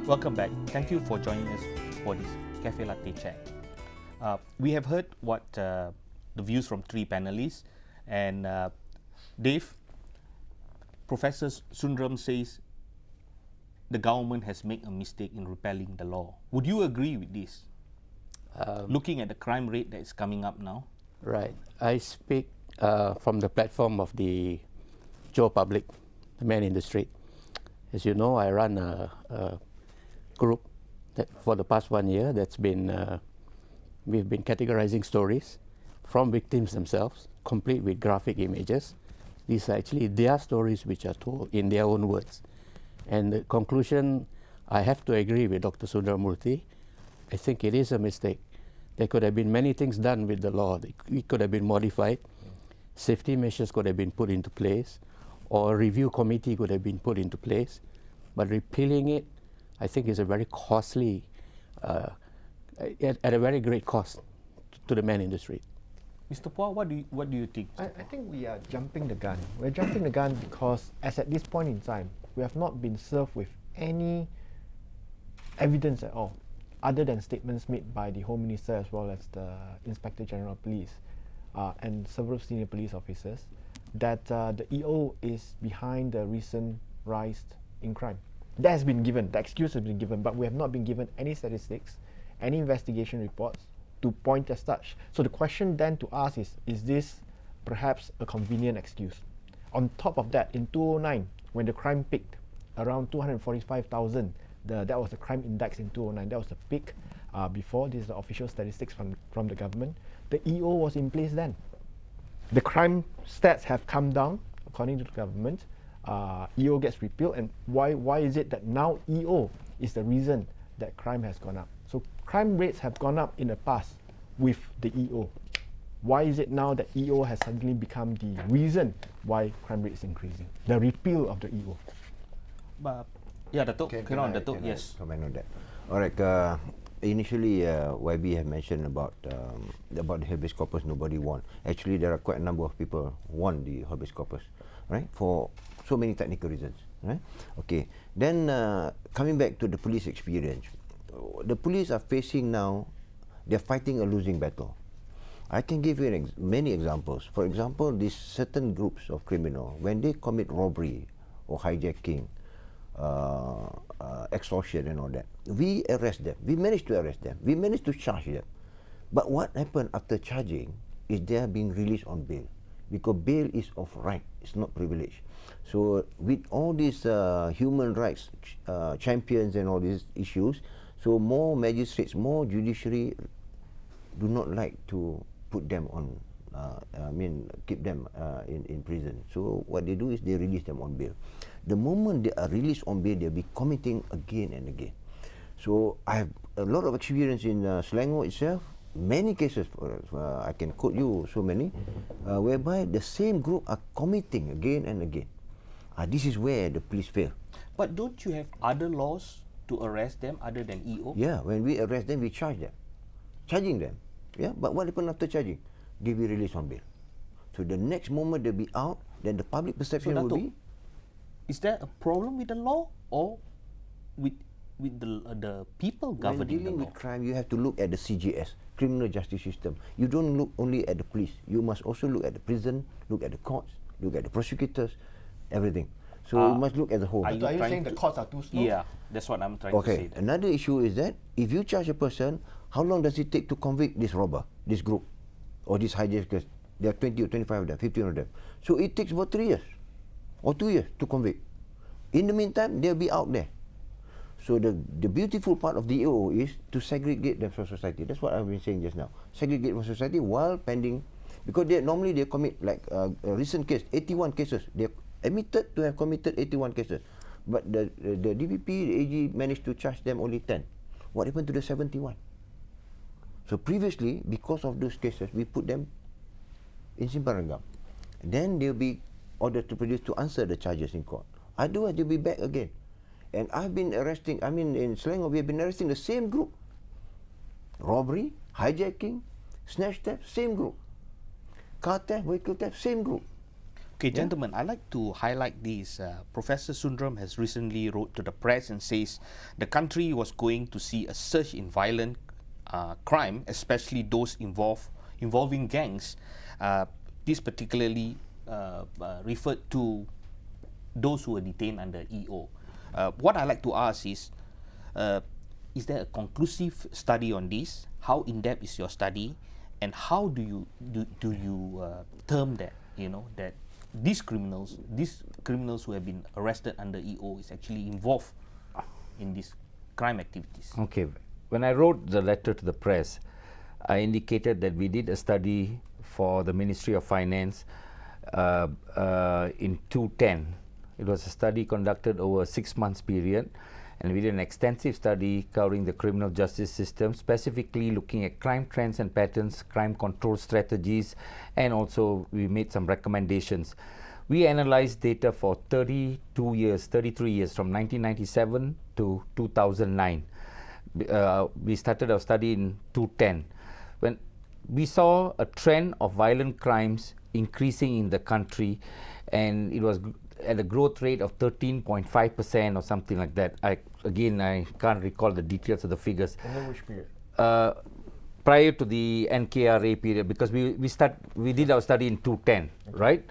Welcome back. Thank you for joining us for this Cafe Latte Chat. We have heard what the views from three panelists, and Dave, Professor Sundram says the government has made a mistake in repealing the law. Would you agree with this? Looking at the crime rate that is coming up now. Right. I speak from the platform of the Joe Public, the man in the street. As you know, I run a group that for the past 1 year that's been, we've been categorizing stories from victims themselves, complete with graphic images. These are actually their stories which are told in their own words. And the conclusion, I have to agree with Dr. Sundramoorthy. I think it is a mistake. There could have been many things done with the law. It could have been modified. Safety measures could have been put into place, or a review committee could have been put into place. But repealing it, I think, is a very costly, at a very great cost to the man in the street. Mr. Pua, what do you think? I think we are jumping the gun. We're jumping the gun because, as at this point in time, we have not been served with any evidence at all, other than statements made by the Home Minister as well as the Inspector General of Police and several senior police officers, that the EO is behind the recent rise in crime. That has been given, the excuse has been given, but we have not been given any statistics, any investigation reports to point as such. So the question then to ask is this perhaps a convenient excuse? On top of that, in 2009, when the crime peaked around 245,000, that was the crime index in 2009, that was the peak before. This is the official statistics from the government. The EO was in place then. The crime stats have come down, according to the government. EO gets repealed, and why is it that now EO is the reason that crime has gone up? So crime rates have gone up in the past with the EO. Why is it now that EO has suddenly become the reason why crime rate is increasing? The repeal of the EO. Yeah, Datuk. Datuk. Yes. Comment on that. All right. Initially, YB had mentioned about the habeas corpus. Nobody won. Actually, there are quite a number of people who won the habeas corpus, right? For so many technical reasons, right? Okay. Then coming back to the police experience, the police are facing now. They're fighting a losing battle. I can give you many examples. For example, these certain groups of criminals, when they commit robbery or hijacking, extortion and all that, we arrest them. We manage to arrest them. We manage to charge them. But what happened after charging is they are being released on bail, because bail is of right, it's not privilege. So with all these human rights champions and all these issues, so more magistrates, more judiciary do not like to put them on, keep them in prison. So what they do is they release them on bail. The moment they are released on bail, they'll be committing again and again. So I have a lot of experience in Selangor itself. Many cases, I can quote you so many, whereby the same group are committing again and again. This is where the police fail. But don't you have other laws to arrest them other than EO? Yeah, when we arrest them, we charge them. Charging them. Yeah, but what happened after charging? They will be released on bail. So the next moment they'll be out, then the public perception will be... Is there a problem with the law or with the people governing when dealing the law? with crime, you have to look at the CJS, criminal justice system. You don't look only at the police. You must also look at the prison, look at the courts, look at the prosecutors, everything. So you must look at the whole. Are you saying the courts are too slow? Yeah, that's what I'm trying to say. Another issue is that if you charge a person, how long does it take to convict this robber, this group, or this hijackers? There are 20 or 25 of them, 15 of them. So it takes about 3 years or 2 years to convict. In the meantime, they'll be out there. So the beautiful part of the EO is to segregate them from society. That's what I've been saying just now. Segregate from society while pending, because normally they commit, like a recent case, 81 cases. They're admitted to have committed 81 cases. But the DPP, the AG managed to charge them only 10. What happened to the 71? So previously, because of those cases, we put them in simpan ragam. Then they'll be ordered to produce to answer the charges in court. Otherwise, they'll be back again. And I've been arresting, in Selangor, we have been arresting the same group. Robbery, hijacking, snatch theft, same group. Car theft, vehicle theft, same group. Okay, gentlemen, I'd like to highlight this. Professor Sundram has recently wrote to the press and says the country was going to see a surge in violent crime, especially those involving gangs. This particularly referred to those who were detained under EO. What I'd like to ask is there a conclusive study on this? How in-depth is your study? And how do you term that, that these criminals who have been arrested under EO is actually involved in these crime activities? Okay. When I wrote the letter to the press, I indicated that we did a study for the Ministry of Finance in 2010. It was a study conducted over a 6 months period, and we did an extensive study covering the criminal justice system, specifically looking at crime trends and patterns, crime control strategies, and also we made some recommendations. We analyzed data for 33 years, from 1997 to 2009. We started our study in 2010, when we saw a trend of violent crimes increasing in the country, and it was at a growth rate of 13.5% or something like that. I can't recall the details of the figures. Over which period? Prior to the NKRA period, because we did our study in 2010, right?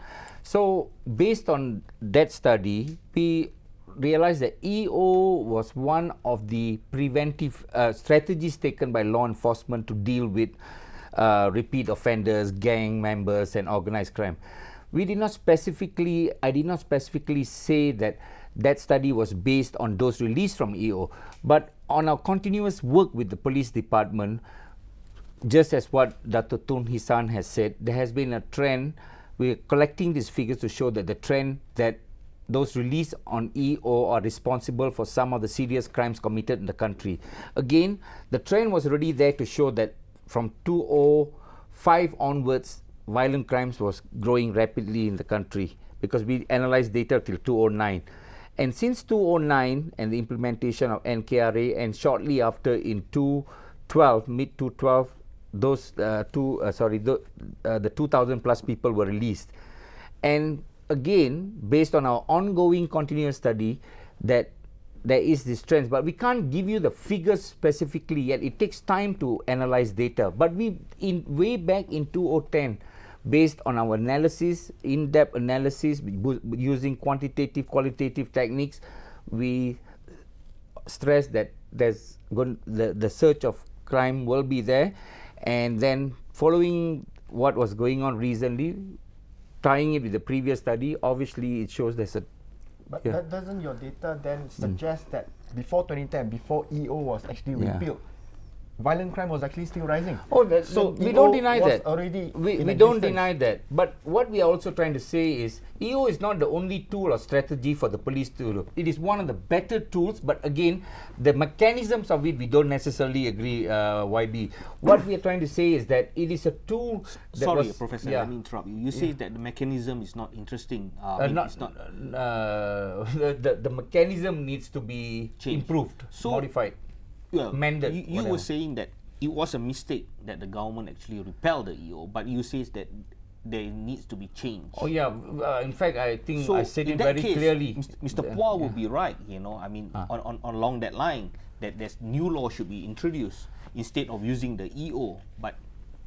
So based on that study, we realized that EO was one of the preventive strategies taken by law enforcement to deal with repeat offenders, gang members, and organized crime. I did not specifically say that study was based on those released from EO, but on our continuous work with the police department, just as what Dr. Tun Hisan has said, there has been a trend. We're collecting these figures to show that the trend that those released on EO are responsible for some of the serious crimes committed in the country. Again, the trend was already there to show that from 2005 onwards, violent crimes was growing rapidly in the country, because we analyzed data till 2009. And since 2009 and the implementation of NKRA, and shortly after in 2012, mid-2012, the 2,000 plus people were released. And again, based on our ongoing continuous study, that there is this trend, but we can't give you the figures specifically yet. It takes time to analyze data. But way back in 2010, based on our analysis, in-depth analysis, using quantitative, qualitative techniques, we stress that the surge of crime will be there. And then following what was going on recently, tying it with the previous study, obviously it shows there's a... But doesn't your data then suggest that before 2010, before EO was actually repealed, violent crime was actually still rising? So we don't deny that. We don't deny that. But what we are also trying to say is EO is not the only tool or strategy for the police to look. It is one of the better tools, but again, the mechanisms of it, we don't necessarily agree, YB. What we are trying to say is that it is a tool that Professor, let me interrupt you. You say that the mechanism is not interesting. The mechanism needs to be improved, modified. Well, you were saying that it was a mistake that the government actually repelled the EO, but you say that there needs to be change. Oh yeah, in fact, I think I said it very clearly. Mr. Pua will be right, on along that line, that there's new law should be introduced instead of using the EO. But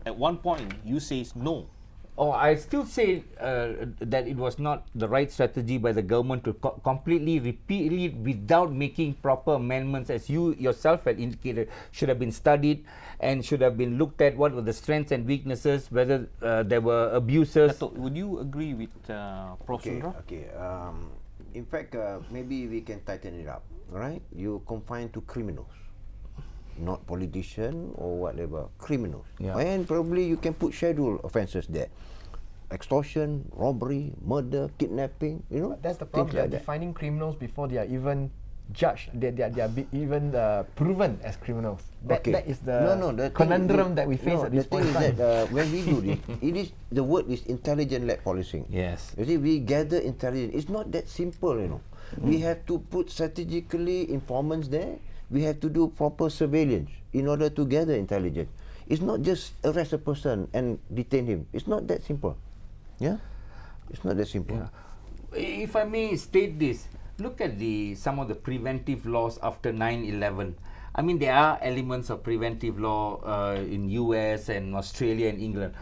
at one point, you say no. I still say that it was not the right strategy by the government to completely repeal it without making proper amendments, as you yourself had indicated, should have been studied and should have been looked at. What were the strengths and weaknesses, whether there were abuses. Datuk, would you agree with Prof. Sundram? Okay. In fact, maybe we can tighten it up. Right? You confine to criminals, not politician or whatever, criminals. And probably you can put scheduled offences there. Extortion, robbery, murder, kidnapping, But that's the problem. They're defining criminals before they are even judged. They are even proven as criminals. That is the conundrum that we face at this point in time. When we do this, the word is intelligent-led policing. Yes. You see, we gather intelligence. It's not that simple, We have to put strategically informants there. We have to do proper surveillance in order to gather intelligence. It's not just arrest a person and detain him. It's not that simple. Yeah. It's not that simple. Yeah. If I may state this, look at some of the preventive laws after 9/11. I mean, there are elements of preventive law in US and Australia and England.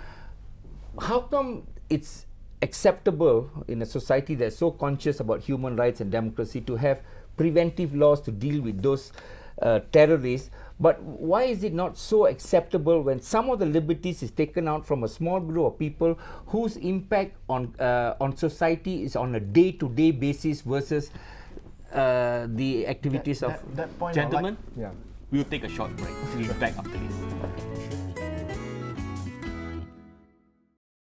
How come it's acceptable in a society that's so conscious about human rights and democracy to have preventive laws to deal with those terrorists, but why is it not so acceptable when some of the liberties is taken out from a small group of people whose impact on society is on a day-to-day basis versus the activities of that point Gentlemen, yeah. we'll take a short break. We'll be back after this.